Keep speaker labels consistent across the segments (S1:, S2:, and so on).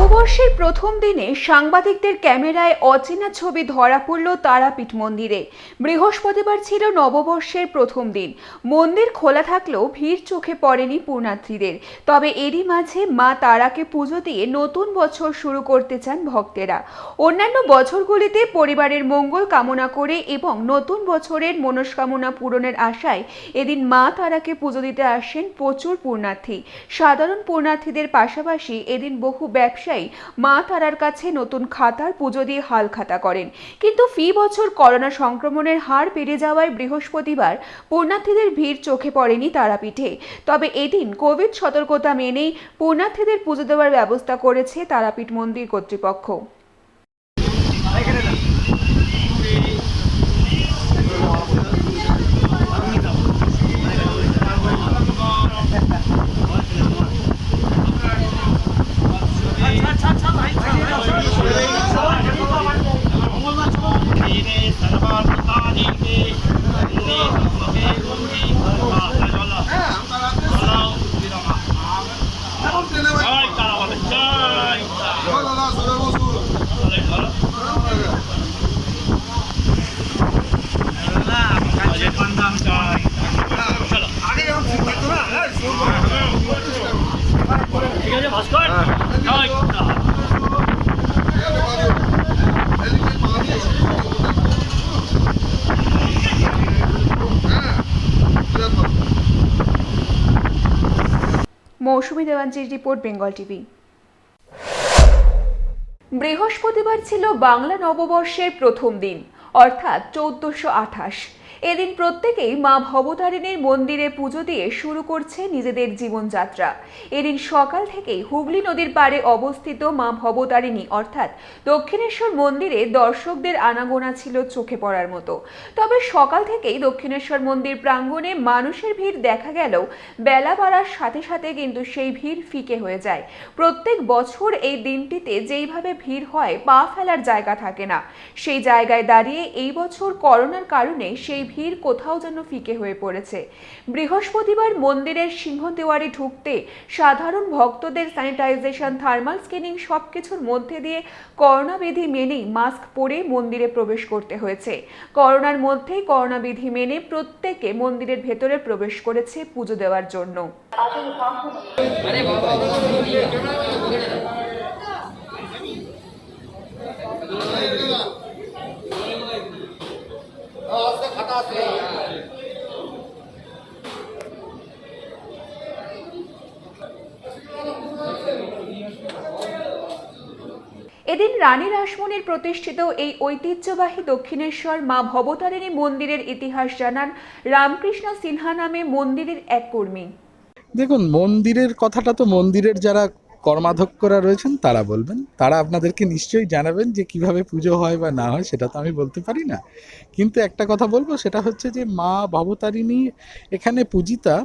S1: নববর্ষের প্রথম দিনে সাংবাদিকদের ক্যামেরায় অচেনা ছবি ধরা পড়ল তারাপীঠ মন্দিরে। বৃহস্পতিবার ছিল নববর্ষের প্রথম দিন। মন্দির খোলা থাকলেও ভিড় চোখে পড়েনি পুণ্যার্থীদের। তবে এরই মাঝে মা তারাকে পুজো দিয়ে নতুন বছর শুরু করতে চান ভক্তেরা। অন্যান্য বছরগুলিতে পরিবারের মঙ্গল কামনা করে এবং নতুন বছরের মনস্কামনা পূরণের আশায় এদিন মা তারাকে পুজো দিতে আসেন প্রচুর পুণ্যার্থী। সাধারণ পুণ্যার্থীদের পাশাপাশি এদিন বহু ব্যবসায়ী মা তারার কাছে নতুন খাতার পুজো দিয়ে হালখাতা করেন। কিন্তু ফি বছর করোনা সংক্রমণের হার বেড়ে যাওয়ায় বৃহস্পতিবার পুণ্যার্থীদের ভিড় চোখে পড়েনি তারাপীঠে। তবে এদিন কোভিড সতর্কতা মেনেই পুণ্যার্থীদের পুজো দেওয়ার ব্যবস্থা করেছে তারাপীঠ মন্দির কর্তৃপক্ষ। মৌসুমী দেওয়ানজির রিপোর্ট, বেঙ্গল টিভি। বৃহস্পতিবার ছিল বাংলা নববর্ষের প্রথম দিন, অর্থাৎ 1428। এদিন প্রত্যেকেই মা ভবতারিণীর মন্দিরে পুজো দিয়ে শুরু করছে নিজেদের জীবনযাত্রা। এদিন সকাল থেকেই হুগলি নদীর পাড়ে অবস্থিত মা ভবতারিণী অর্থাৎ দক্ষিণেশ্বর মন্দিরে দর্শকদের আনাগোনা ছিল চোখে পড়ার মতো। তবে সকাল থেকেই দক্ষিণেশ্বর মন্দির প্রাঙ্গণে মানুষের ভিড় দেখা গেলেও বেলা বাড়ার সাথে সাথে কিন্তু সেই ভিড় ফিকে হয়ে যায়। প্রত্যেক বছর এই দিনটিতে যেইভাবে ভিড় হয় পা ফেলার জায়গা থাকে না, সেই জায়গায় দাঁড়িয়ে এই বছর করোনার কারণে সেই ভিড় কোথাও যেন ফিকে হয়ে পড়েছে। বৃহস্পতিবার মন্দিরের সিংহদেওয়ারে ঢুকতে সাধারণ ভক্তদের স্যানিটাইজেশন, থার্মাল স্ক্যানিং সবকিছুর মধ্যে দিয়ে করোনা বিধি মেনেই মাস্ক পরে মন্দিরে প্রবেশ করতে হয়েছে। করোনার মধ্যেই করোনা বিধি মেনে প্রত্যেকে মন্দিরের ভেতরে প্রবেশ করেছে পুজো দেওয়ার জন্য। এদিন রানী রাসমণির প্রতিষ্ঠিত এই ঐতিহ্যবাহী দক্ষিণেশ্বর মা ভবতারিণী মন্দিরের ইতিহাস জানান রামকৃষ্ণ সিনহা নামে মন্দিরের এক কর্মী।
S2: দেখুন, মন্দিরের কথাটা তো মন্দিরের যারা কর্মাধ্যক্ষরা রয়েছেন তারা বলবেন, তারা আপনাদেরকে নিশ্চয়ই জানাবেন যে কিভাবে পুজো হয় বা না হয়, সেটা তো আমি বলতে পারি না। কিন্তু একটা কথা বলবো, সেটা হচ্ছে যে মা ভবতারিণী এখানে পূজিতা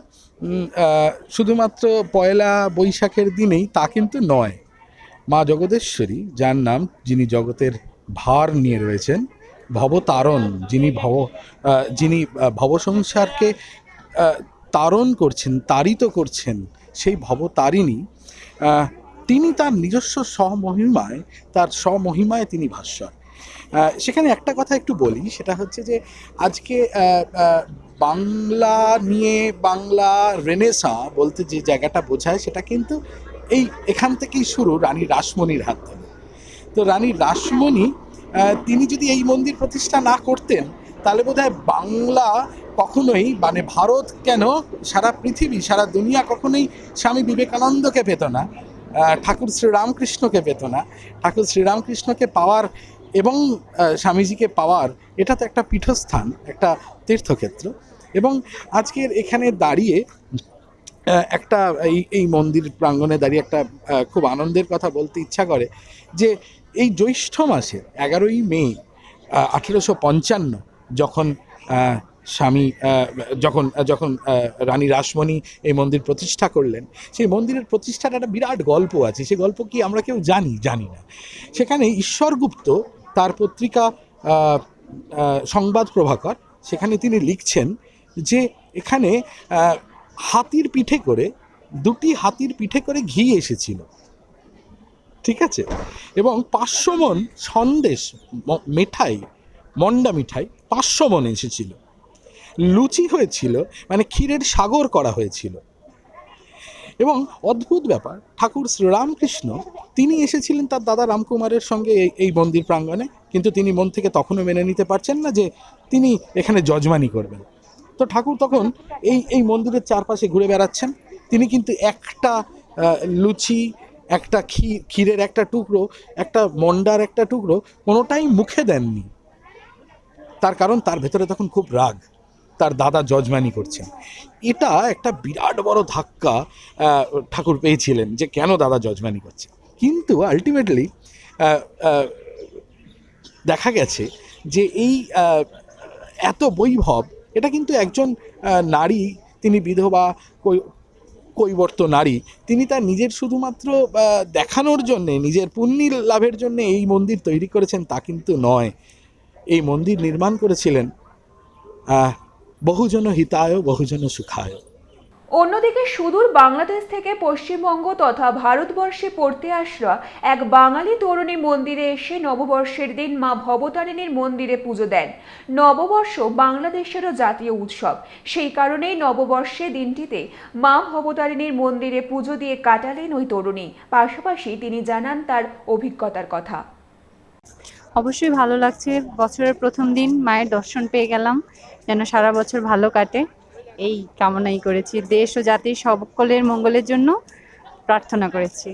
S2: শুধুমাত্র পয়লা বৈশাখের দিনেই তা কিন্তু নয়। মা জগদেশ্বরী, যার নাম, যিনি জগতের ভার নিয়ে রয়েছেন, ভবতারণ, যিনি ভবসংসারকে তারণ করছেন, তারিত করছেন, সেই ভবতারিণী, তিনি তার নিজস্ব স্বমহিমায় তিনি ভাস্বর। সেখানে একটা কথা একটু বলি, সেটা হচ্ছে যে আজকে বাংলা নিয়ে, বাংলা রেনেসাঁ বলতে যে জায়গাটা বোঝায়, সেটা কিন্তু এখান থেকেই শুরু, রানী রাসমণির হাত ধরে। তো রানী রাসমণি তিনি যদি এই মন্দির প্রতিষ্ঠা না করতেন, তাহলে বোধহয় বাংলা কখনোই, মানে ভারত কেন, সারা পৃথিবী, সারা দুনিয়া কখনোই স্বামী বিবেকানন্দকে পেত না, ঠাকুর শ্রীরামকৃষ্ণকে পেত না। ঠাকুর শ্রীরামকৃষ্ণকে পাওয়ার এবং স্বামীজিকে পাওয়ার, এটা তো একটা পীঠস্থান, একটা তীর্থক্ষেত্র। এবং আজকের এখানে দাঁড়িয়ে একটা এই মন্দির প্রাঙ্গণে দাঁড়িয়ে একটা খুব আনন্দের কথা বলতে ইচ্ছা করে যে এই জ্যৈষ্ঠ মাসের 11ই মে 1855 যখন যখন রানী রাসমণি এই মন্দির প্রতিষ্ঠা করলেন, সেই মন্দিরের প্রতিষ্ঠার একটা বিরাট গল্প আছে। সেই গল্প কি আমরা কেউ জানি না। সেখানে ঈশ্বরগুপ্ত তার পত্রিকা সংবাদ প্রভাকর, সেখানে তিনি লিখছেন যে এখানে দুটি হাতির পিঠে করে ঘি এসেছিল। ঠিক আছে, এবং 500 মণ সন্দেশ, মিঠাই, মন্ডা মিঠাই 500 মণ এসেছিল, লুচি হয়েছিল, মানে ক্ষীরের সাগর করা হয়েছিল। এবং অদ্ভুত ব্যাপার, ঠাকুর শ্রীরামকৃষ্ণ তিনি এসেছিলেন তার দাদা রামকুমারের সঙ্গে এই মন্দির প্রাঙ্গণে, কিন্তু তিনি মন থেকে তখনও মেনে নিতে পারছেন না যে তিনি এখানে যজমানি করবেন। তো ঠাকুর তখন এই মন্দিরের চারপাশে ঘুরে বেড়াচ্ছেন। তিনি কিন্তু একটা লুচি, একটা ক্ষীরের একটা টুকরো, একটা মন্ডার একটা টুকরো কোনোটাই মুখে দেননি। তার কারণ তার ভেতরে তখন খুব রাগ, তার দাদা যজমানি করছেন। এটা একটা বিরাট বড় ধাক্কা ঠাকুর পেয়েছিলেন যে কেন দাদা যজমানি করছে। কিন্তু আলটিমেটলি দেখা গেছে যে এই এত বৈভব, এটা কিন্তু একজন নারী, তিনি বিধবা কৈবর্ত নারী, তিনি তার নিজের শুধুমাত্র দেখানোর জন্যে, নিজের পুণ্যি লাভের জন্য এই মন্দির তৈরি করেছেন তা কিন্তু নয়। এই মন্দির নির্মাণ করেছিলেন বহুজন হিতায় বহুজন সুখায়।
S1: অন্যদিকে সুদূর বাংলাদেশ থেকে পশ্চিমবঙ্গ তথা ভারতবর্ষে পড়তে আসা এক বাঙালি তরুণী মন্দিরে এসে নববর্ষের দিন মা ভবতারিণীর মন্দিরে পুজো দেন। নববর্ষ বাংলাদেশেরও জাতীয় উৎসব, সেই কারণেই নববর্ষে দিনটিতে মা ভবতারিণীর মন্দিরে পুজো দিয়ে কাটালেন ওই তরুণী। পাশাপাশি তিনি জানান তার অভিজ্ঞতার কথা।
S3: অবশ্যই ভালো লাগছে, বছরের প্রথম দিন মায়ের দর্শন পেয়ে গেলাম, যেন সারা বছর ভালো কাটে এই কামনাই করেছি। দেশ ও জাতির সকলের মঙ্গলের জন্য প্রার্থনা করেছি।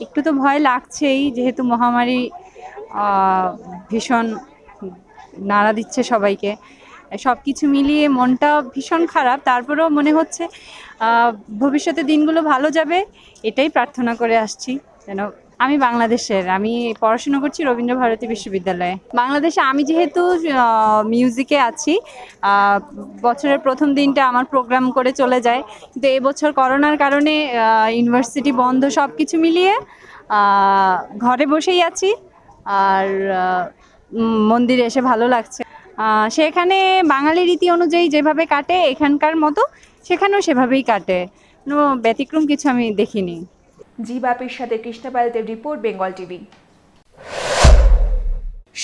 S3: একটু তো ভয় লাগছেই, যেহেতু মহামারী ভীষণ নাড়া দিচ্ছে সবাইকে, সব কিছু মিলিয়ে মনটা ভীষণ খারাপ। তারপরেও মনে হচ্ছে ভবিষ্যতে দিনগুলো ভালো যাবে, এটাই প্রার্থনা করে আসছি। যেন আমি বাংলাদেশের, আমি পড়াশোনা করছি রবীন্দ্র ভারতী বিশ্ববিদ্যালয়ে। বাংলাদেশে আমি যেহেতু মিউজিকে আছি, বছরের প্রথম দিনটা আমার প্রোগ্রাম করে চলে যায়, কিন্তু এবছর করোনার কারণে ইউনিভার্সিটি বন্ধ, সব কিছু মিলিয়ে ঘরে বসেই আছি। আর মন্দিরে এসে ভালো লাগছে। সেখানে বাঙালি রীতি অনুযায়ী যেভাবে কাটে এখানকার মতো সেখানেও সেভাবেই কাটে, কোনো ব্যতিক্রম কিছু আমি দেখিনি।
S1: জি বাপির সাথে কৃষ্ণা পালতের রিপোর্ট, বেঙ্গল টিভি।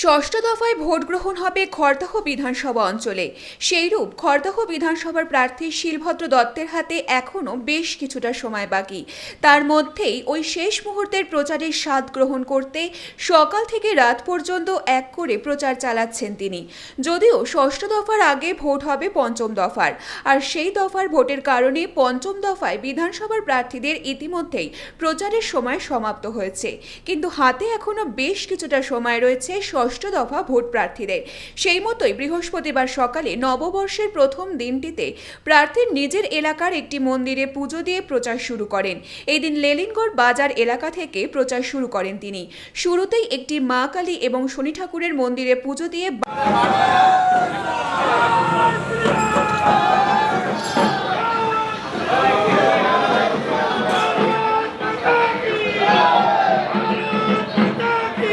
S1: ষষ্ঠ দফায় ভোট গ্রহণ হবে খড়দহ বিধানসভা অঞ্চলে। সেইরূপ খড়দহ বিধানসভার প্রার্থী শিলভদ্র দত্তের হাতে এখনও বেশ কিছুটা সময় বাকি। তার মধ্যেই ওই শেষ মুহূর্তের প্রচারের স্বাদ গ্রহণ করতে সকাল থেকে রাত পর্যন্ত এক করে প্রচার চালাচ্ছেন তিনি। যদিও ষষ্ঠ দফার আগে ভোট হবে পঞ্চম দফার, আর সেই দফার ভোটের কারণে পঞ্চম দফায় বিধানসভার প্রার্থীদের ইতিমধ্যেই প্রচারের সময় সমাপ্ত হয়েছে, কিন্তু হাতে এখনও বেশ কিছুটা সময় রয়েছে ষষ্ঠ দফা ভোট প্রার্থীদের। সেই মতোই বৃহস্পতিবার সকালে নববর্ষের প্রথম দিনটিতে প্রার্থীর নিজের এলাকার একটি মন্দিরে পুজো দিয়ে প্রচার শুরু করেন। এই দিন লেলিনগড় বাজার এলাকা থেকে প্রচার শুরু করেন তিনি। শুরুতেই একটি মা কালী এবং শনি ঠাকুরের মন্দিরে পুজো দিয়ে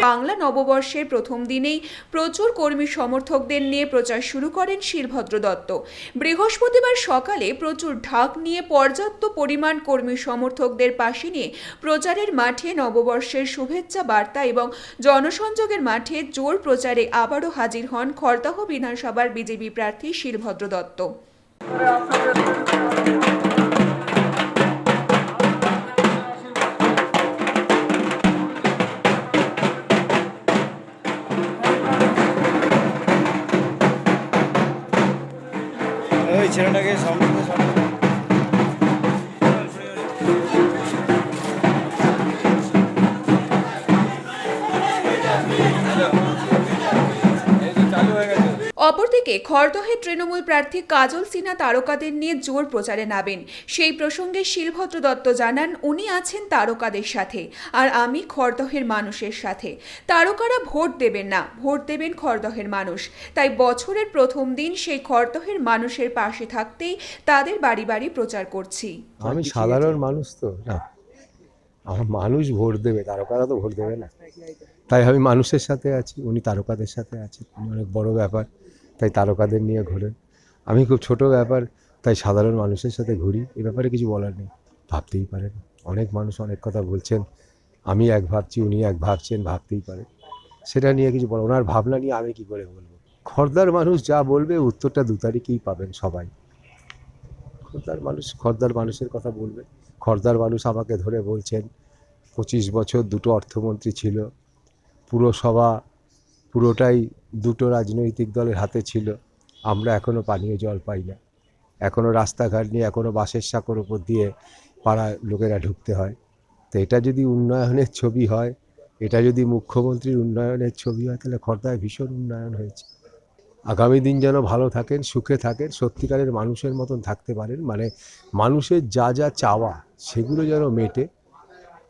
S1: বাংলা নববর্ষের প্রথম দিনেই প্রচুর কর্মী সমর্থকদের নিয়ে প্রচার শুরু করেন শিলভদ্র দত্ত। বৃহস্পতিবার সকালে প্রচুর ঢাক নিয়ে পর্যাপ্ত পরিমাণ কর্মী সমর্থকদের পাশে নিয়ে প্রচারের মাঠে নববর্ষের শুভেচ্ছা বার্তা এবং জনসংযোগের মাঠে জোর প্রচারে আবারও হাজির হন খড়দহ বিধানসভার বিজেপি প্রার্থী শিলভদ্র দত্ত।
S4: ছেলেটাকে সামনে
S1: অপরদিকে খড়দহে তৃণমূল প্রার্থী কাজল সিনহা তারকাদের নিয়ে জোর প্রচারে নামেন। সেই প্রসঙ্গে শিলভদ্র দত্ত জানান, উনি আছেন তারকাদের সাথে, আর আমি খড়দহের মানুষের সাথে। তারকারা ভোট দেবেন না, ভোট দেবেন খড়দহের মানুষ। তাই বছরের প্রথম দিন সেই খড়দহের মানুষের পাশে থাকতেই তাদের বাড়ি বাড়ি প্রচার করছি।
S5: আমি সাধারণ মানুষ, তো না, আমার মানুষ ভোট দেবে, তারকারা তো ভোট দেবে না। তাই আমি মানুষের সাথে আছি, উনি তারকাদের সাথে আছেন। উনি অনেক বড় ব্যাপার, তাই তারকাদের নিয়ে ঘোরেন। আমি খুব ছোট ব্যাপার, তাই সাধারণ মানুষের সাথে ঘুরি। এ ব্যাপারে কিছু বলার নেই, ভাবতেই পারেন। অনেক মানুষ অনেক কথা বলছেন, আমি এক ভাবছি, উনি এক ভাবছেন, ভাবতেই পারে, সেটা নিয়ে কিছু বলো। ওনার ভাবনা নিয়ে আমি কি করে বলবো? খর্দার মানুষ যা বলবে উত্তরটা 2 তারিখেই পাবেন সবাই। খর্দার মানুষের কথা বলবে। খর্দার মানুষ আমাকে ধরে বলছেন 25 বছর 2টো অর্থমন্ত্রী ছিল, পুরসভা পুরোটাই 2টো রাজনৈতিক দলের হাতে ছিল, আমরা এখনও পানীয় জল পাই না, এখনও রাস্তাঘাট নিয়ে এখনও বাঁশের সাঁকোর উপর দিয়ে পাড়ার লোকেরা ঢুকতে হয়। তো এটা যদি উন্নয়নের ছবি হয়, এটা যদি মুখ্যমন্ত্রীর উন্নয়নের ছবি হয়, তাহলে খর্দায় ভীষণ উন্নয়ন হয়েছে। আগামী দিন যেন ভালো থাকেন, সুখে থাকেন, সত্যিকারের মানুষের মতন থাকতে পারেন, মানে মানুষের যা যা চাওয়া সেগুলো যেন মেটে।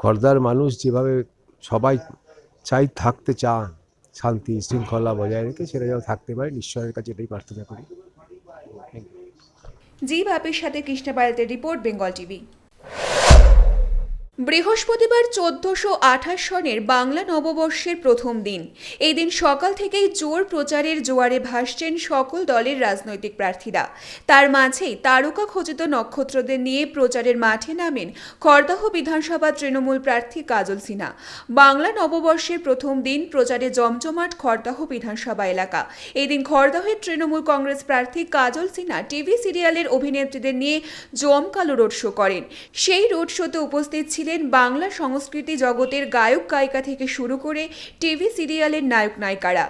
S5: খর্দার মানুষ যেভাবে সবাই থাকতে চান, শান্তি শৃঙ্খলা বজায় রেখে, সেটা যেন থাকতে পারে, ঈশ্বরের কাছে এটাই প্রার্থনা করি।
S1: জি বাপের সাথে কৃষ্ণা পাইলটের রিপোর্ট, বেঙ্গল টিভি। বৃহস্পতিবার 1428 সনের বাংলা নববর্ষের প্রথম দিন। এই দিন সকাল থেকেই জোর প্রচারের জোয়ারে ভাসছেন সকল দলের রাজনৈতিক প্রার্থীরা। তার মাঝেই তারকা খচিত নক্ষত্রদের নিয়ে প্রচারের মাঠে নামেন খড়দহ বিধানসভা তৃণমূল প্রার্থী কাজল সিনহা। বাংলা নববর্ষের প্রথম দিন প্রচারে জমজমাট খড়দহ বিধানসভা এলাকা। এই দিন খড়দহের তৃণমূল কংগ্রেস প্রার্থী কাজল সিনহা টিভি সিরিয়ালের অভিনেত্রীদের নিয়ে জমকালো রোড শো করেন। সেই রোড শোতে উপস্থিত ছিলেন বাংলা সংস্কৃতি জগতের গায়ক গায়িকা থেকে শুরু করে টিভি সিরিয়ালের নায়ক নায়িকারা।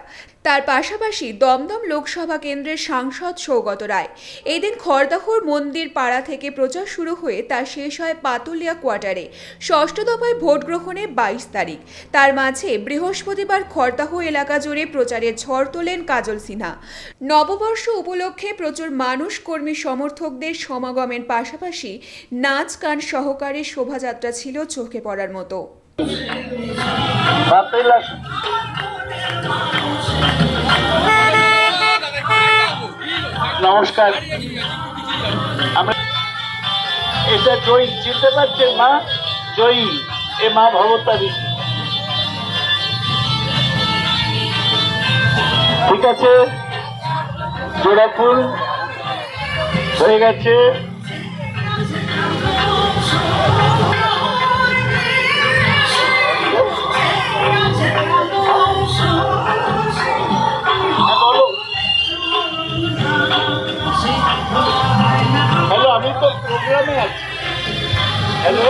S1: তার পাশাপাশি দমদম লোকসভা কেন্দ্রের সাংসদ সৌগত রায়। এদিন খড়দহর মন্দির পাড়া থেকে প্রচার শুরু হয়ে তা শেষ হয় পাতুলিয়া কোয়ার্টারে। ষষ্ঠ দফায় ভোট গ্রহণে 22 তারিখ। তার মাঝে বৃহস্পতিবার খড়দহ এলাকা জুড়ে প্রচারের ঝড় তোলেন কাজল সিনহা। নববর্ষ উপলক্ষে প্রচুর মানুষ, কর্মী, সমর্থকদের সমাগমের পাশাপাশি নাচ গান সহকারে শোভাযাত্রা ছিল চোখে পড়ার মতো।
S6: নমস্কার, আমরা এটা জয়ী চিনতে পারছেন? মা জয়ী, এ মা ভবতারী। ঠিক আছে, জোড়া ফুল হয়ে গেছে। হ্যালো, আমি তো প্রোগ্রামে আছি। হ্যালো,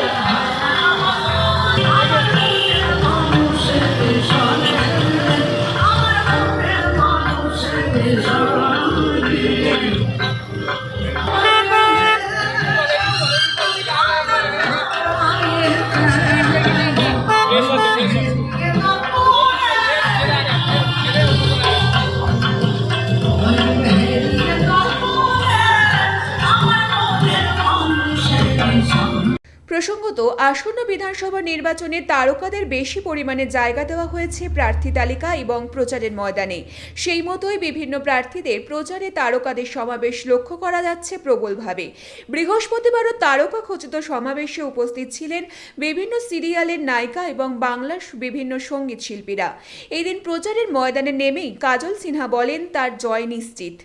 S1: প্রসঙ্গত, আসন্ন বিধানসভা নির্বাচনে তারকাদের বেশি পরিমাণে জায়গা দেওয়া হয়েছে প্রার্থী তালিকা এবং প্রচারের ময়দানে। সেই মতোই বিভিন্ন প্রার্থীদের প্রচারে তারকাদের সমাবেশ লক্ষ্য করা যাচ্ছে প্রবলভাবে। বৃহস্পতিবারও তারকা খচিত সমাবেশে উপস্থিত ছিলেন বিভিন্ন সিরিয়ালের নায়িকা এবং বাংলার বিভিন্ন সঙ্গীত শিল্পীরা। এই দিন প্রচারের ময়দানে নেমেই কাজল সিনহা বলেন তার জয় নিশ্চিত।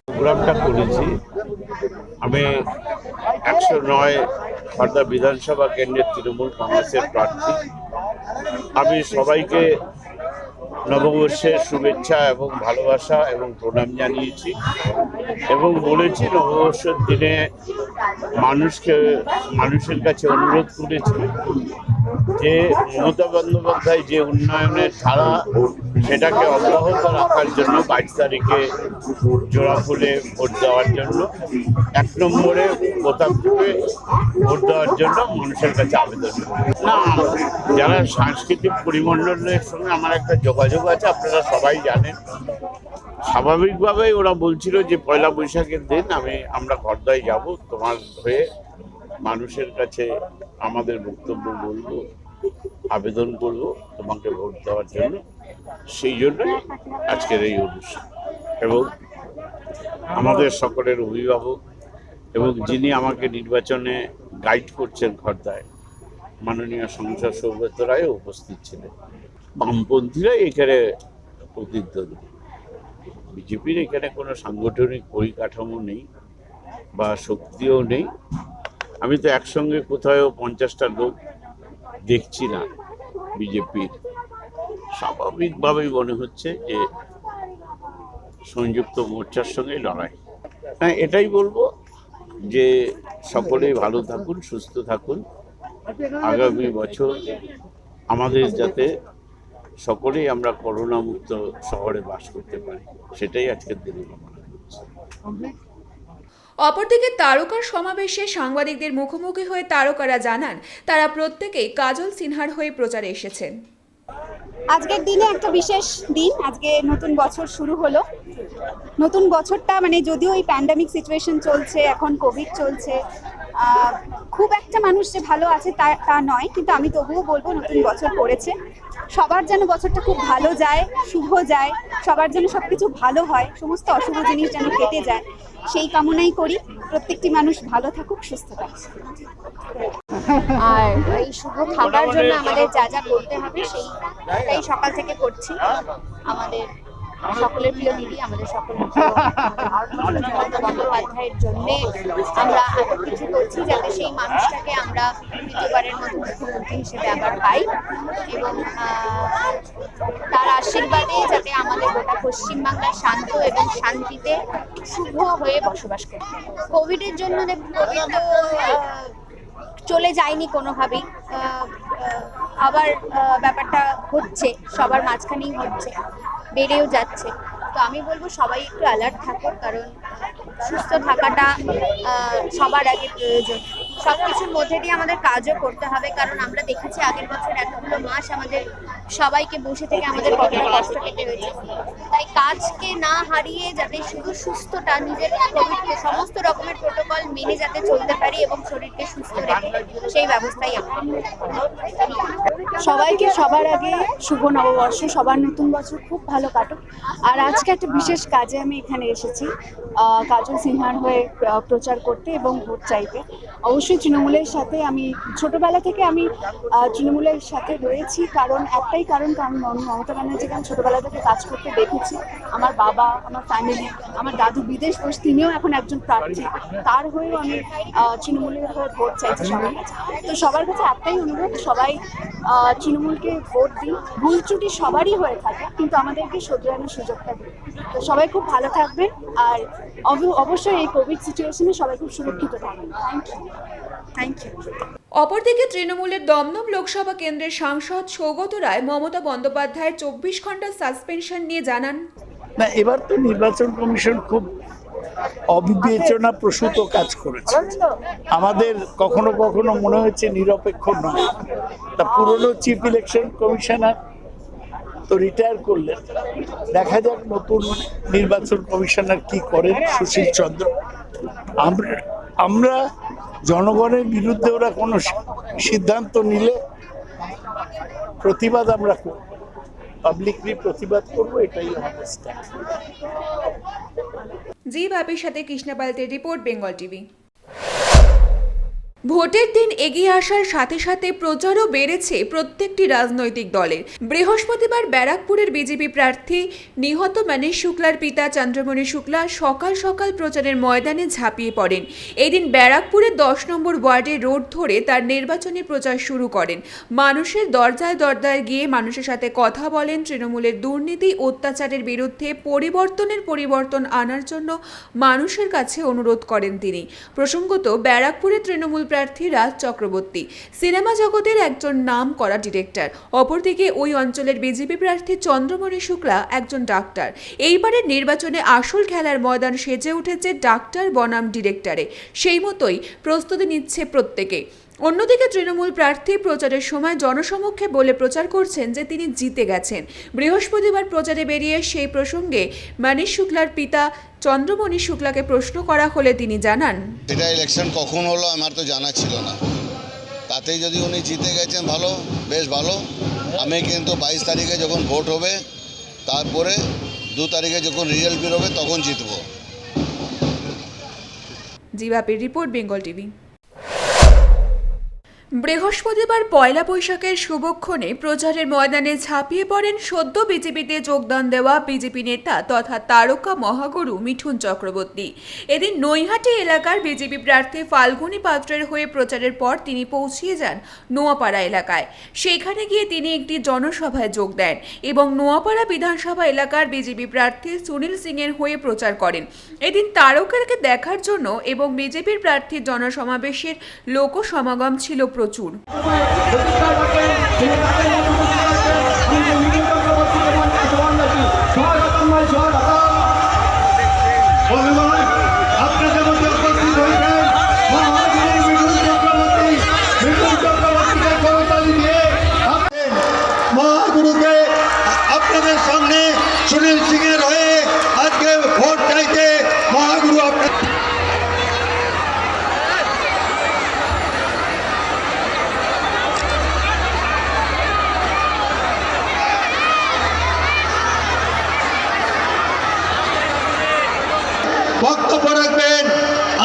S7: প্রোগ্রামটা করেছি আমি 109 খড়দা বিধানসভা কেন্দ্রের তৃণমূল কংগ্রেসের প্রার্থী। আমি সবাইকে নববর্ষের শুভেচ্ছা এবং ভালোবাসা এবং প্রণাম জানিয়েছি এবং বলেছি নববর্ষের দিনে মানুষের কাছে অনুরোধ করেছি যে মমতা বন্দ্যোপাধ্যায় যে উন্নয়নের ধারা সেটাকে অব্যাহত রাখার জন্য 22 তারিখে জোড়া ফুলে ভোট দেওয়ার জন্য, 1 নম্বরে প্রতাপপুরে ভোট দেওয়ার জন্য মানুষের কাছে আবেদন না। যারা সাংস্কৃতিক পরিমণ্ডলের সঙ্গে আমার একটা যোগাযোগ আছে, আপনারা সবাই জানেন, স্বাভাবিকভাবেই ওরা বলছিল যে পয়লা বৈশাখের দিন আমরা খড়দায় যাব, তোমার হয়ে মানুষের কাছে আমাদের বক্তব্য বলবো, আবেদন করব তোমাকে ভোট দেওয়ার জন্য। সেই জন্য আজকের এই অনুষ্ঠান এবং আমাদের সকলের অভিভাবক এবং যিনি আমাকে নির্বাচনে গাইড করছেন খড়দায়, মাননীয় সংসদ সৌগত রায় উপস্থিত ছিলেন। বামপন্থীরাই এখানে প্রতিদ্বন্দ্বী, বিজেপির এখানে কোনো সাংগঠনিক পরিকাঠামো নেই বা শক্তিও নেই। আমি তো একসঙ্গে কোথাও 50টা লোক দেখছি না। বিজেপির, স্বাভাবিকভাবেই মনে হচ্ছে যে সংযুক্ত মোর্চার সঙ্গে লড়াই। হ্যাঁ, এটাই বলবো যে সকলেই ভালো থাকুন, সুস্থ থাকুন। আগামী বছর আমাদের যাতে সকলেই আমরা করোনা মুক্ত শহরে বাস করতে পারি, সেটাই আজকের দিনে কামনা করছি।
S1: অপরদিকে তারকার সমাবেশে সাংবাদিকদের মুখোমুখি হয়ে তারকারা জানান তারা প্রত্যেকেই কাজল সিনহার হয়ে প্রচারে এসেছেন।
S8: আজকের দিনে একটা বিশেষ দিন, আজকে নতুন বছর শুরু হলো। নতুন বছরটা মানে যদিও এই প্যান্ডামিক সিচুয়েশন চলছে, এখন কোভিড চলছে, খুব একটা মানুষ যে ভালো আছে তা নয়, কিন্তু আমি তবুও বলবো নতুন বছর পড়েছে, সবার যেন বছরটা খুব ভালো যায়, শুভ যায়, সবার যেন সব কিছু ভালো হয়, সমস্ত অশুভ জিনিস যেন কেটে যায়, সেই কামনাই করি। প্রত্যেকটি মানুষ ভালো থাকুক, সুস্থ থাকুক। আর এই শুভ থাকার জন্য আমাদের যা যা করতে হবে সেইটাই সকাল থেকে করছি। আমাদের সকলের প্রিয় দিদি, আমাদের সকলের প্রিয় মমতা বন্দ্যোপাধ্যায়ের জন্যে আমরা এত কিছু করছি যাতে সেই মানুষটাকে আমরা দ্বিতীয়বারের মতো মুখ্যমন্ত্রী হিসেবে আবার পাই, এবং তার আশীর্বাদে যাতে আমাদের গোটা পশ্চিমবাংলা শান্ত এবং শান্তিতে শুভ হয়ে বসবাস করে। কোভিডের জন্য কোভিড তো চলে যায়নি কোনোভাবেই, আবার ব্যাপারটা হচ্ছে, সবার মাঝখানেই হচ্ছে, বেড়েও যাচ্ছে। তো আমি বলবো সবাই একটু অ্যালার্ট থাকুক, কারণ সুস্থ থাকাটা সবার আগে প্রয়োজন। সব কিছুর মধ্যে দিয়ে আমাদের কাজও করতে হবে, কারণ আমরা দেখেছি আগের বছর এতগুলো মাস আমাদের সবাইকে বসে থেকে আমাদের কতটা কষ্ট পেতে হয়েছে। তাই কাজকে না হারিয়ে যাতে শুধু সুস্থটা, নিজের কোভিডকে সমস্ত রকমের প্রোটোকল মেনে যাতে চলতে পারি এবং শরীরকে সুস্থ রেখে, সেই ব্যবস্থাই আমরা। সবাইকে সবার আগে শুভ নববর্ষ, সবার নতুন বছর খুব ভালো কাটুক। আর আজকে একটা বিশেষ কাজে আমি এখানে এসেছি, কাজল সিনহার হয়ে প্রচার করতে এবং ভোট চাইতে। অবশ্যই তৃণমূলের সাথে আমি ছোটবেলা থেকে তৃণমূলের সাথে রয়েছি, কারণ মমতা ব্যানার্জিকে আমি ছোটবেলা থেকে কাজ করতে দেখেছি। আমার বাবা, আমার ফ্যামিলি, আমার দাদু বিদেশ বসে, তিনিও এখন একজন প্রার্থী, তার হয়েও আমি তৃণমূলের হয়ে ভোট চাইছি সবার কাছে। তো সবার কাছে একটাই অনুরোধ, সবাই তৃণমূলকে ভোট দিন। ভুল ত্রুটি সবারই হয়ে থাকে, কিন্তু আমাদেরকে শোধরানোর সুযোগটা দিন। তো সবাই খুব ভালো থাকবেন, আর অবশ্যই এই কোভিড সিচুয়েশনে সবাই খুব সুরক্ষিত থাকবেন। Thank you.
S1: অপরদিকে তৃণমূলের দমদম লোকসভা কেন্দ্রের সাংসদ সৌগত রায় মমতা বন্দ্যোপাধ্যায়ের 24 ঘন্টার সাসপেনশন নিয়ে জানান,
S6: না, এবার তো নির্বাচন কমিশন খুব অবিবেচনা প্রসূত কাজ করেছে। আমাদের কখনো কখনো মনে হচ্ছে নিরপেক্ষ নয়। তা পুরনো চিফ ইলেকশন কমিশনার তো রিটায়ার করলেন, দেখা যাক নতুন নির্বাচন কমিশনার কি করেন, সুশীল চন্দ্র। আমরা জনগণের বিরুদ্ধে ওরা কোনো সিদ্ধান্ত নিলে প্রতিবাদ আমরা করব, পাবলিকলি প্রতিবাদ করবো, এটাই আমাদের স্ট্যান্ড।
S1: জি বাপির সাথে কৃষ্ণা পালতের রিপোর্ট, বেঙ্গল টিভি। ভোটের দিন এগিয়ে আসার সাথে সাথে প্রচারও বেড়েছে প্রত্যেকটি রাজনৈতিক দলের। বৃহস্পতিবার ব্যারাকপুরের বিজেপি প্রার্থী নিহত মানিশ শুক্লার পিতা চন্দ্রমণি শুক্লা সকাল সকাল প্রচারের ময়দানে ঝাঁপিয়ে পড়েন। এদিন ব্যারাকপুরের 10 নম্বর ওয়ার্ডে রোড ধরে তার নির্বাচনী প্রচার শুরু করেন। মানুষের দরজায় দরজায় গিয়ে মানুষের সাথে কথা বলেন। তৃণমূলের দুর্নীতি অত্যাচারের বিরুদ্ধে পরিবর্তন আনার জন্য মানুষের কাছে অনুরোধ করেন তিনি। প্রসঙ্গত, ব্যারাকপুরের তৃণমূল প্রার্থী রাজ চক্রবর্তী সিনেমা জগতের একজন নাম করা ডিরেক্টর। অপরদিকে ওই অঞ্চলের বিজেপি প্রার্থী চন্দ্রমণি শুক্লা একজন ডাক্তার। এইবারের নির্বাচনে আসল খেলার ময়দান সেজে উঠেছে ডাক্তার বনাম ডিরেক্টরে। সেই মতোই প্রস্তুতি নিচ্ছে প্রত্যেকে। অন্যদিকে তৃণমূল প্রার্থী প্রচারের সময় জনসমক্ষে বলে প্রচার করছেন যে তিনি জিতে গেছেন। বৃহস্পতিবার প্রচারে বেরিয়ে সেই প্রসঙ্গে মানিশ শুক্লার পিতা চন্দ্রমণি শুক্লাকে প্রশ্ন করা হলে তিনি জানান,
S9: এটা ইলেকশন কখন হলো আমার তো জানা ছিল না, তাতেই যদি উনি জিতে গেছেন ভালো, বেশ ভালো। আমি কিন্তু 22 তারিখে যখন ভোট হবে, তারপরে 2 তারিখে যখন রেজাল্ট বেরোবে তখন জিতবো।
S1: জি বাপির রিপোর্ট, বেঙ্গল টিভি। বৃহস্পতিবার পয়লা বৈশাখের শুভক্ষণে প্রচারের ময়দানে ঝাঁপিয়ে পড়েন সদ্য বিজেপিতে যোগদান দেওয়া বিজেপি নেতা তথা তারকা মহাগুরু মিঠুন চক্রবর্তী। এদিন নৈহাটি এলাকার বিজেপি প্রার্থী ফাল্গুনী পাত্রের হয়ে প্রচারের পর তিনি পৌঁছিয়ে যান নোয়াপাড়া এলাকায়। সেখানে গিয়ে তিনি একটি জনসভায় যোগ দেন এবং নোয়াপাড়া বিধানসভা এলাকার বিজেপি প্রার্থী সুনীল সিংয়ের হয়ে প্রচার করেন। এদিন তারকাকে দেখার জন্য এবং বিজেপির প্রার্থীর জনসমাবেশের লোকসমাগম ছিল প্রচুর।
S10: মহাগুরুকে আপনাদের সামনে সুনীল সিং এর হয়ে আজকে ভোট চাইতে মহাগুরু বক্তব্য রাখবেন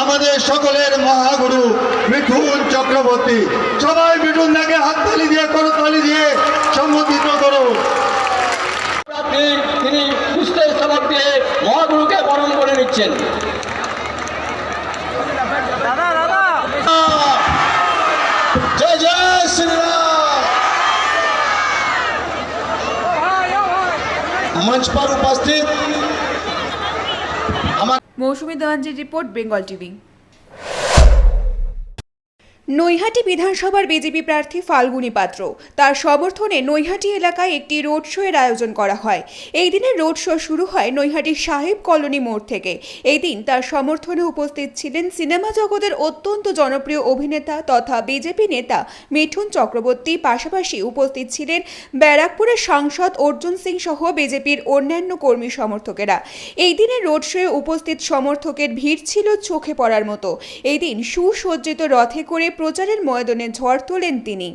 S10: আমাদের সকলের মহাগুরু মিঠুন চক্রবর্তী। সবাই মিঠুন দাকে হাততালি দিয়ে করতালি দিয়ে সম্বোধিত করুন।
S11: তিনি কুস্তের সবক দিয়ে মহাগুরুকে বরণ করে নিচ্ছেন।
S10: জয় জয় শ্রীরাম। मंच पर उपस्थित
S1: মৌসুমী দেওয়ানজির রিপোর্ট, বেঙ্গল টিভি। নৈহাটি বিধানসভার বিজেপি প্রার্থী ফাল্গুনী পাত্র, তার সমর্থনে নৈহাটি এলাকায় একটি রোড শো এর আয়োজন করা হয়। এই দিনের রোড শো শুরু হয় নৈহাটি সাহেব কলোনি মোড় থেকে। এই দিন তার সমর্থনে উপস্থিত ছিলেন সিনেমা জগতের অত্যন্ত জনপ্রিয় অভিনেতা তথা বিজেপি নেতা মিঠুন চক্রবর্তী। পাশাপাশি উপস্থিত ছিলেন ব্যারাকপুরের সাংসদ অর্জুন সিং সহ বিজেপির অন্যান্য কর্মী সমর্থকেরা। এই দিনের রোড শোয়ে উপস্থিত সমর্থকের ভিড় ছিল চোখে পড়ার মতো। এই দিন সুসজ্জিত রথে করে প্রচারের ময়দানে ঝড় তোলেন তিনি।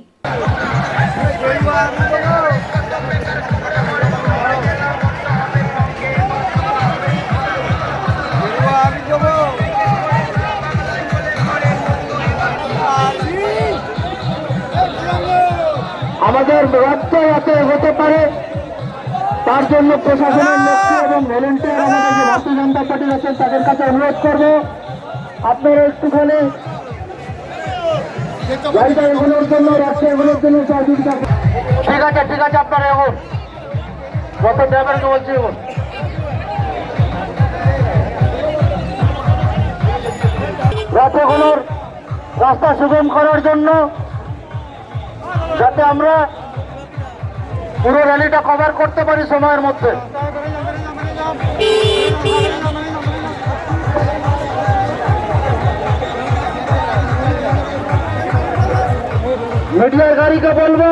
S11: আমাদের রথটা যাতে হতে পারে তার জন্য প্রশাসনের নেতৃত্ব এবং ভলেন্টিয়ার আমাদের যে ভারতীয় জনতা পার্টির আছেন তাদের কাছে অনুরোধ করব, আপনারা একটুখানি গাড়িটা এগুলোর জন্য রাস্তা এগুলোর জন্য সহযোগিতা। ঠিক আছে আপনারা এখন গত ড্রাইভারকে বলছি এখন রথগুলোর রাস্তা সুগম করার জন্য যাতে আমরা পুরো র্যালিটা কভার করতে পারি সময়ের মধ্যে। মিডিয়ার গাড়িকে বলবো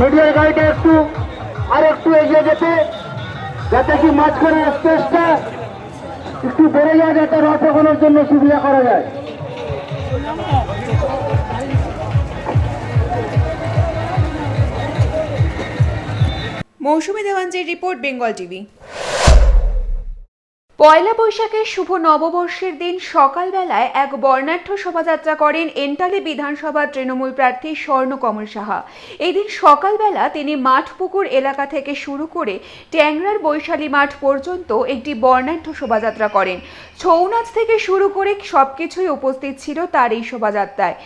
S11: মিডিয়ার গাড়িটা একটু এগিয়ে যেতে, যাতে কি মাঝখানে স্পেসটা একটু বেড়ে যায়, যাতে রথগুলোর জন্য সুবিধা করা যায়।
S1: মৌসুমী দেওয়ানজির রিপোর্ট, বেঙ্গল টিভি। পয়লা বৈশাখের শুভ নববর্ষের দিন সকালবেলায় এক বর্ণাঢ্য শোভাযাত্রা করেন এন্টালি বিধানসভার তৃণমূল প্রার্থী স্বর্ণকমল সাহা। এদিন সকালবেলা তিনি মাঠপুকুর এলাকা থেকে শুরু করে ট্যাংরার বৈশালী মাঠ পর্যন্ত একটি বর্ণাঢ্য শোভাযাত্রা করেন। ছৌ নাচ থেকে শুরু করে সবকিছুই উপস্থিত ছিল তার এই শোভাযাত্রায়।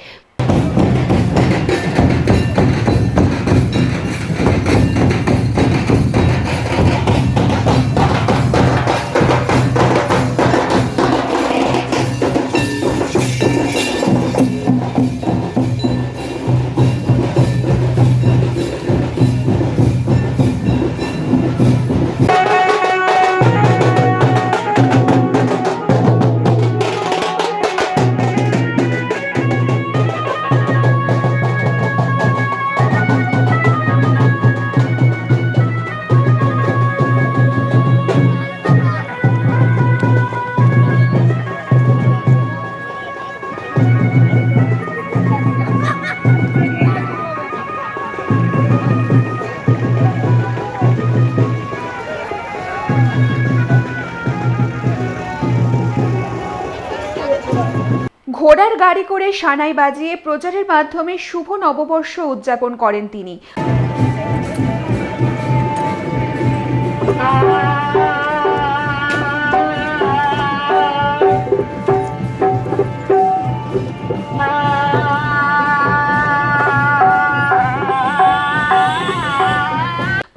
S1: গাড়ি করে সানাই বাজিয়ে প্রচারের মাধ্যমে শুভ নববর্ষ উদযাপন করেন তিনি।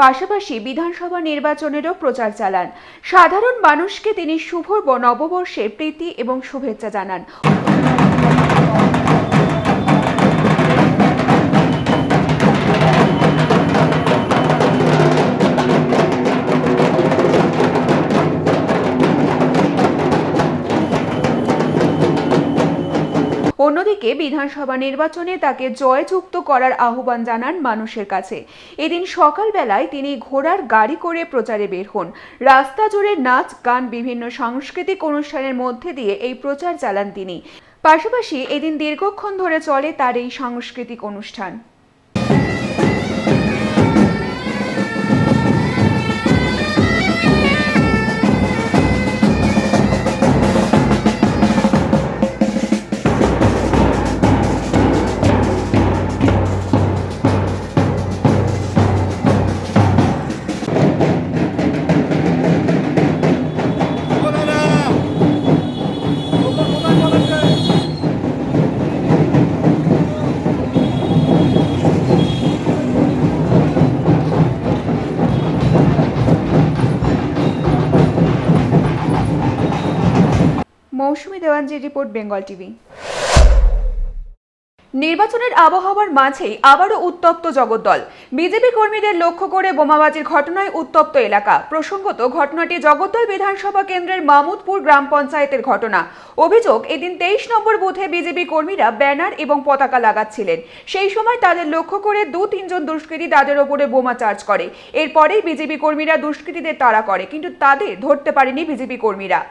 S1: পাশাপাশি বিধানসভা নির্বাচনেরও প্রচার চালান। সাধারণ মানুষকে তিনি শুভ নববর্ষের প্রীতি এবং শুভেচ্ছা জানান। অন্যদিকে বিধানসভা নির্বাচনে তাকে জয়যুক্ত করার আহ্বান জানান মানুষের কাছে। এদিন সকালবেলায় তিনি ঘোড়ার গাড়ি করে প্রচারে বের হন। রাস্তা জুড়ে নাচ গান বিভিন্ন সাংস্কৃতিক অনুষ্ঠানের মধ্যে দিয়ে এই প্রচার চালান তিনি। পাশাপাশি এদিন দীর্ঘক্ষণ ধরে চলে তার এই সাংস্কৃতিক অনুষ্ঠান। মৌসুমী দেওয়ানজির রিপোর্ট, বেঙ্গল টিভি। নির্বাচনের আবহাওয়ার মাঝেই আবারও উত্তপ্ত জগদ্দল। বিজেপি কর্মীদের লক্ষ্য করে বোমাবাজির ঘটনায় উত্তপ্ত এলাকা। প্রসঙ্গত, ঘটনাটি জগদ্দল বিধানসভা কেন্দ্রের মামুদপুর গ্রাম পঞ্চায়েতের ঘটনা। অভিযোগ, এদিন 23 নম্বর বুথে বিজেপি কর্মীরা ব্যানার এবং পতাকা লাগাচ্ছিলেন। সেই সময় তাদের লক্ষ্য করে 2-3 জন দুষ্কৃতী তাদের ওপরে বোমা চার্জ করে। এরপরেই বিজেপি কর্মীরা দুষ্কৃতীদের তাড়া করে, কিন্তু তাদের ধরতে পারেনি বিজেপি কর্মীরা।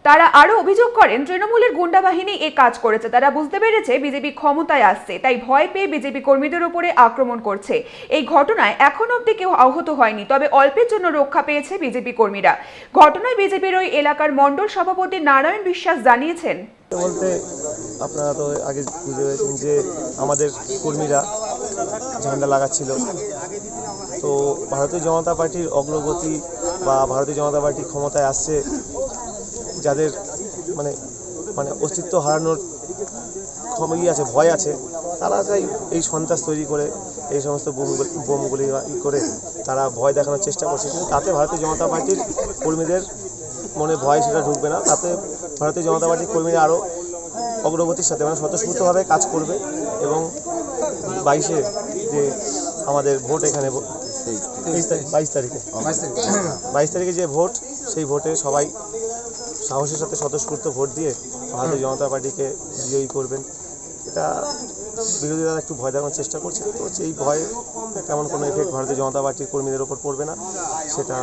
S1: তারা আরো অভিযোগ করেন, তৃণমূলের গুন্ডা বাহিনী এ কাজ করেছে। তারা বুঝতে পেরেছে বিজেপি ক্ষমতায় আসছে, তাই ভয় পেয়ে বিজেপি কর্মীদের উপরে আক্রমণ করছে। এই ঘটনায় এখন অবধি কেউ আহত হয়নি, তবে অল্পের জন্য রক্ষা পেয়েছে বিজেপি কর্মীরা। ঘটনায় বিজেপির ওই এলাকার মণ্ডল সভাপতি নারায়ণ বিশ্বাস জানিয়েছেন,
S12: বলতে আপনারা তো আগে বুঝতে পেরেছেন যে আমাদের কর্মীরা ঝান্ডা লাগাচ্ছিল। তো ভারতীয় জনতা পার্টির অগ্রগতি বা ভারতীয় জনতা পার্টি ক্ষমতায় আসছে, যাদের মানে মানে অস্তিত্ব হারানোর আছে, ভয় আছে, তারা তাই এই সন্ত্রাস তৈরি করে এই সমস্ত বোমগুলি করে তারা ভয় দেখানোর চেষ্টা করছে। কিন্তু তাতে ভারতীয় জনতা পার্টির কর্মীদের মনে ভয় সেটা ঢুকবে না। তাতে ভারতীয় জনতা পার্টির কর্মীরা আরও অগ্রগতির সাথে মানে স্বতঃস্ফূর্তভাবে কাজ করবে এবং 22-এ যে আমাদের ভোট, এখানে 22 তারিখে যে ভোট, সেই ভোটে সবাই সাহসের সাথে স্বতঃস্ফূর্ত ভোট দিয়ে ভারতীয় জনতা পার্টিকে বিজয়ী করবেন। এটা বিরোধীরা একটু ভয় দেখানোর চেষ্টা করছে, তো সেই ভয় তেমন কোনো এফেক্ট ভারতীয় জনতা পার্টির কর্মীদের ওপর পড়বে না, সেটা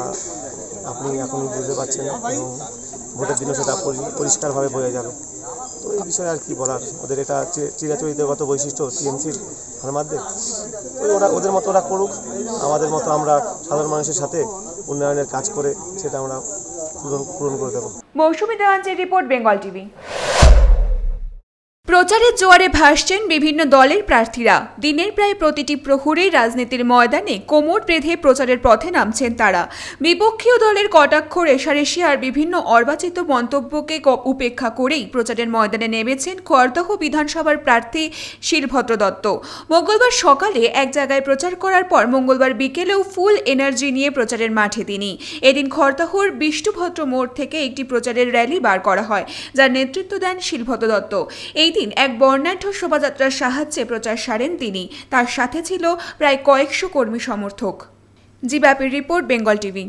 S12: আপনি এখনই বুঝতে পারছেন এবং ভোটের দিনও সেটা পরিষ্কারভাবে বোঝা যাবে। তো এই বিষয়ে আর কি বলার, ওদের এটা চিরাচরিতগত বৈশিষ্ট্য টিএমসির হারমাদদের। তো ওদের মতো ওরা করুক, আমাদের মতো আমরা সাধারণ মানুষের সাথে উন্নয়নের কাজ করে সেটা আমরা পূরণ করে দেবো।
S1: মৌসুমী দেওয়ানজির রিপোর্ট, বেঙ্গল টিভি। প্রচারের জোয়ারে ভাসছেন বিভিন্ন দলের প্রার্থীরা। দিনের প্রায় প্রতিটি প্রহরেই রাজনীতির ময়দানে কোমর বেঁধে প্রচারের পথে নামছেন তারা। বিপক্ষীয় দলের কটাক্ষ, রেষারেষি আর বিভিন্ন অর্বাচিত মন্তব্যকে উপেক্ষা করেই প্রচারের ময়দানে নেমেছেন খড়দহ বিধানসভার প্রার্থী শিলভদ্র দত্ত। মঙ্গলবার সকালে এক জায়গায় প্রচার করার পর মঙ্গলবার বিকেলেও ফুল এনার্জি নিয়ে প্রচারের মাঠে তিনি। এদিন খড়দহর বিষ্ণুভদ্র মোড় থেকে একটি প্রচারের র্যালি বার করা হয়, যার নেতৃত্ব দেন শিলভদ্র দত্ত। এই দিন এক বর্ণাঢ্য শোভাযাত্রার সাহায্যে প্রচার সারেন তিনি। তার সাথে ছিল প্রায় কয়েকশো কর্মী সমর্থক। জি ব্যাপীর রিপোর্ট, বেঙ্গল টিভি।